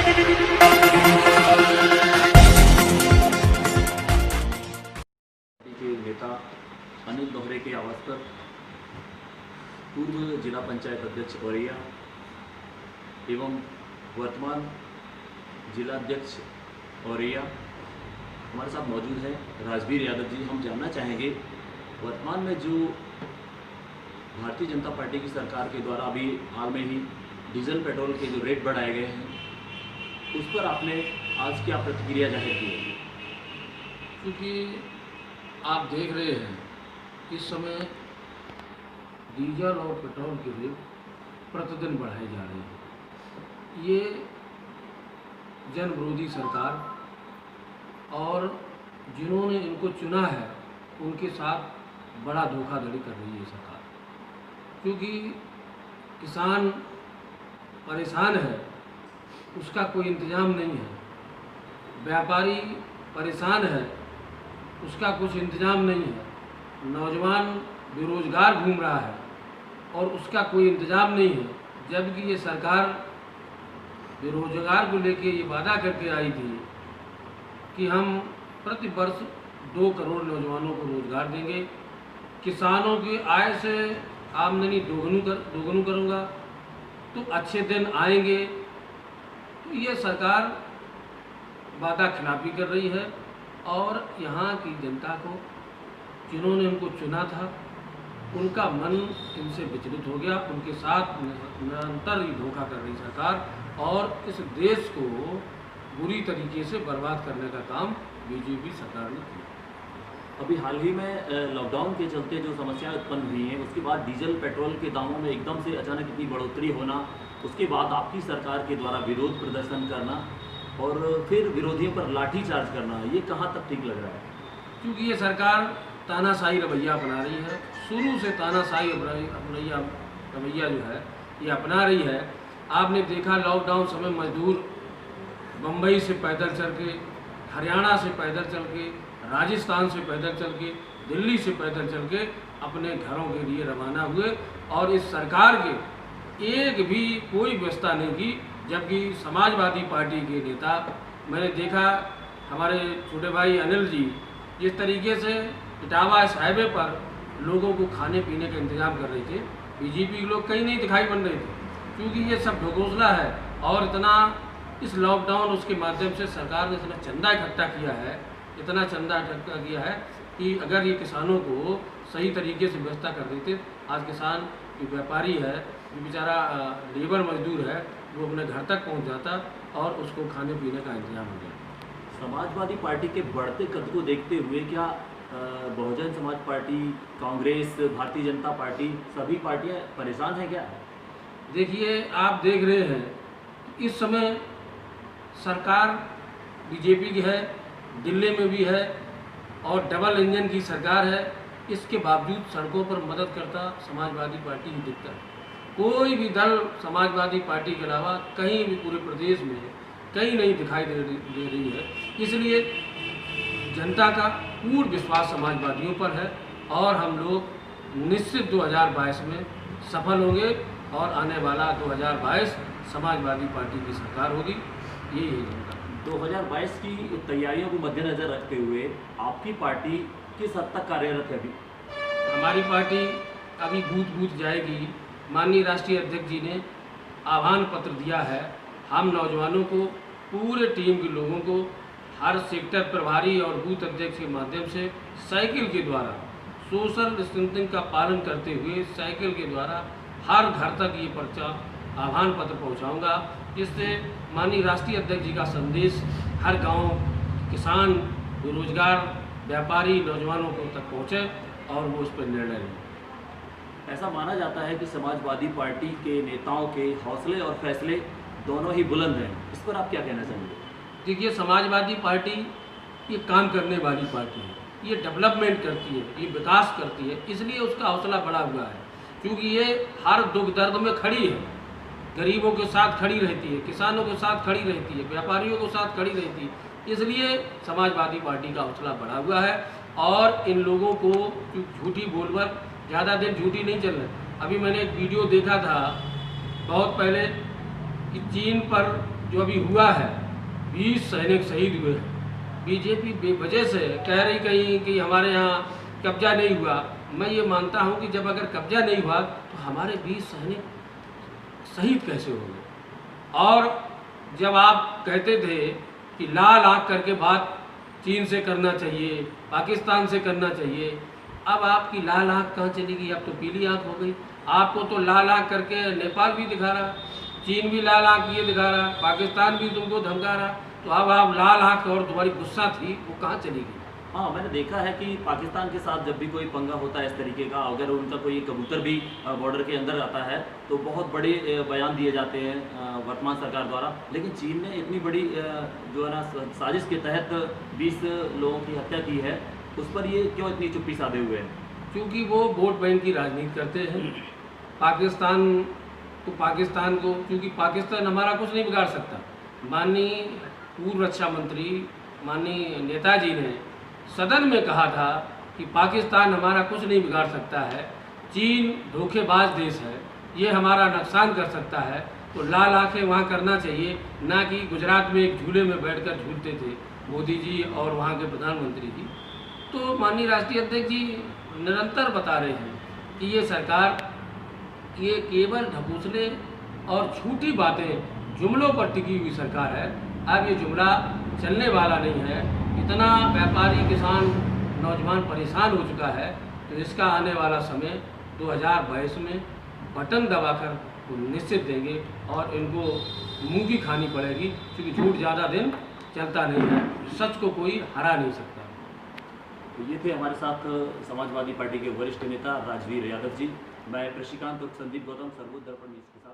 के नेता अनिल दोहरे के आवास पर पूर्व जिला पंचायत अध्यक्ष औरैया एवं वर्तमान जिला अध्यक्ष औरैया हमारे साथ मौजूद है राजवीर यादव जी। हम जानना चाहेंगे वर्तमान में जो भारतीय जनता पार्टी की सरकार के द्वारा अभी हाल में ही डीजल पेट्रोल के जो रेट बढ़ाए गए हैं उस पर आपने आज क्या प्रतिक्रिया जाहिर की है? क्योंकि आप देख रहे हैं इस समय डीजल और पेट्रोल के रेट प्रतिदिन बढ़ाए जा रहे हैं। ये जन विरोधी सरकार और जिन्होंने इनको चुना है उनके साथ बड़ा धोखाधड़ी कर रही है सरकार। क्योंकि किसान परेशान है, उसका कोई इंतज़ाम नहीं है। व्यापारी परेशान है, उसका कुछ इंतज़ाम नहीं है। नौजवान बेरोज़गार घूम रहा है और उसका कोई इंतज़ाम नहीं है। जबकि ये सरकार बेरोज़गार को लेके ये वादा करके आई थी कि हम प्रति वर्ष 2 करोड़ नौजवानों को रोज़गार देंगे, किसानों की आय से आमदनी दोगुनी करूँगा, तो अच्छे दिन आएंगे। तो ये सरकार वादा खिलाफी कर रही है और यहाँ की जनता को जिन्होंने उनको चुना था उनका मन इनसे विचलित हो गया। उनके साथ निरंतर ही धोखा कर रही सरकार और इस देश को बुरी तरीके से बर्बाद करने का काम बीजेपी सरकार ने किया। अभी हाल ही में लॉकडाउन के चलते जो समस्याएं उत्पन्न हुई हैं उसके बाद डीजल पेट्रोल के दामों में एकदम से अचानक इतनी बढ़ोतरी होना, उसके बाद आपकी सरकार के द्वारा विरोध प्रदर्शन करना और फिर विरोधियों पर लाठीचार्ज करना, ये कहाँ तक ठीक लग रहा है? क्योंकि ये सरकार तानाशाही रवैया अपना रही है। शुरू से तानाशाही रवैया जो है ये अपना रही है। आपने देखा लॉकडाउन समय मजदूर बम्बई से पैदल चल के, हरियाणा से पैदल चल के, राजस्थान से पैदल चल के, दिल्ली से पैदल चल के अपने घरों के लिए रवाना हुए और इस सरकार के एक भी कोई व्यवस्था नहीं की। जबकि समाजवादी पार्टी के नेता, मैंने देखा हमारे छोटे भाई अनिल जी जिस तरीके से इटावा इस हाईवे पर लोगों को खाने पीने का इंतजाम कर रहे थे, बीजेपी के लोग कहीं नहीं दिखाई पड़ रहे थे। क्योंकि ये सब ढकोसला है और इतना इस लॉकडाउन उसके माध्यम से सरकार ने इतना चंदा इकट्ठा किया है, इतना चंदा इकट्ठा किया है कि अगर ये किसानों को सही तरीके से व्यवस्था कर देते, आज किसान जो व्यापारी है, जो बेचारा लेबर मजदूर है, वो अपने घर तक पहुंच जाता और उसको खाने पीने का इंतजाम हो जाता। समाजवादी पार्टी के बढ़ते कद को देखते हुए क्या बहुजन समाज पार्टी, कांग्रेस, भारतीय जनता पार्टी सभी पार्टियां परेशान हैं क्या? देखिए, आप देख रहे हैं इस समय सरकार बीजेपी की है, दिल्ली में भी है और डबल इंजन की सरकार है। इसके बावजूद सड़कों पर मदद करता समाजवादी पार्टी ही दिखता है। कोई भी दल समाजवादी पार्टी के अलावा कहीं भी पूरे प्रदेश में कहीं नहीं दिखाई दे रही है। इसलिए जनता का पूर्ण विश्वास समाजवादियों पर है और हम लोग निश्चित 2022 में सफल होंगे और आने वाला 2022 समाजवादी पार्टी की सरकार होगी। यही है जनता। 2022 की तैयारियों को मद्देनजर रखते हुए आपकी पार्टी किस हद तक कार्यरत है अभी? हमारी पार्टी अभी बूथ बूथ जाएगी। माननीय राष्ट्रीय अध्यक्ष जी ने आह्वान पत्र दिया है। हम नौजवानों को, पूरे टीम के लोगों को हर सेक्टर प्रभारी और बूथ अध्यक्ष के माध्यम से साइकिल के द्वारा सोशल डिस्टेंसिंग का पालन करते हुए साइकिल के द्वारा हर घर तक ये पर्चा आह्वान पत्र पहुंचाऊंगा। जिससे माननीय राष्ट्रीय अध्यक्ष जी का संदेश हर गांव, किसान, बेरोजगार, व्यापारी, नौजवानों को तक पहुंचे और वो उस पर निर्णय लें। ऐसा माना जाता है कि समाजवादी पार्टी के नेताओं के हौसले और फैसले दोनों ही बुलंद हैं, इस पर आप क्या कहना चाहेंगे? देखिए, समाजवादी पार्टी ये काम करने वाली पार्टी है, ये डेवलपमेंट करती है, ये विकास करती है, इसलिए उसका हौसला बढ़ा हुआ है। क्योंकि ये हर दुख दर्द में खड़ी है, गरीबों के साथ खड़ी रहती है, किसानों के साथ खड़ी रहती है, व्यापारियों के साथ खड़ी रहती है। इसलिए समाजवादी पार्टी का हौसला बढ़ा हुआ है और इन लोगों को झूठी बोलकर ज़्यादा दिन झूठी नहीं चल रही। अभी मैंने एक वीडियो देखा था बहुत पहले कि चीन पर जो अभी हुआ है 20 सैनिक शहीद हुए हैं। बीजेपी बेवजह से कह रही कहीं कि हमारे यहाँ कब्जा नहीं हुआ। मैं ये मानता हूँ कि जब अगर कब्जा नहीं हुआ तो हमारे 20 सैनिक शहीद कैसे हो गए। और जब आप कहते थे कि लाल आँख करके बात चीन से करना चाहिए, पाकिस्तान से करना चाहिए, अब आपकी लाल आँख कहाँ चली गई? अब तो पीली आँख हो गई। आपको तो लाल आँख करके नेपाल भी दिखा रहा, चीन भी लाल आँख ये दिखा रहा, पाकिस्तान भी तुमको धमका रहा। तो अब आप लाल आँख और तुम्हारी गुस्सा थी वो कहाँ चली गई? हाँ, मैंने देखा है कि पाकिस्तान के साथ जब भी कोई पंगा होता है इस तरीके का, अगर उनका कोई कबूतर भी बॉर्डर के अंदर आता है तो बहुत बड़े बयान दिए जाते हैं वर्तमान सरकार द्वारा। लेकिन चीन ने इतनी बड़ी जो है ना साजिश के तहत 20 लोगों की हत्या की है, उस पर ये क्यों इतनी चुप्पी साधे हुए हैं? क्योंकि वो वोट बैंक की राजनीति करते हैं। पाकिस्तान को क्योंकि पाकिस्तान हमारा कुछ नहीं बिगाड़ सकता। माननीय पूर्व रक्षा मंत्री माननीय नेताजी ने सदन में कहा था कि पाकिस्तान हमारा कुछ नहीं बिगाड़ सकता है, चीन धोखेबाज देश है, ये हमारा नुकसान कर सकता है। तो लाल आंखें वहाँ करना चाहिए, ना कि गुजरात में एक झूले में बैठकर झूलते थे मोदी जी और वहाँ के प्रधानमंत्री जी। तो माननीय राष्ट्रीय अध्यक्ष जी निरंतर बता रहे हैं कि ये सरकार ये केवल ढकोसले और झूठी बातें जुमलों पर टिकी हुई सरकार है। अब ये जुमला चलने वाला नहीं है। इतना व्यापारी किसान नौजवान परेशान हो चुका है, तो इसका आने वाला समय 2022 में बटन दबाकर वो निश्चित देंगे और इनको मुंह की खानी पड़ेगी, क्योंकि झूठ ज़्यादा दिन चलता नहीं है, सच को कोई हरा नहीं सकता। तो ये थे हमारे साथ समाजवादी पार्टी के वरिष्ठ नेता राजवीर यादव जी। मैं कृषिकांत और संदीप गौतम, सर्वोदय दर्पण न्यूज़ के साथ।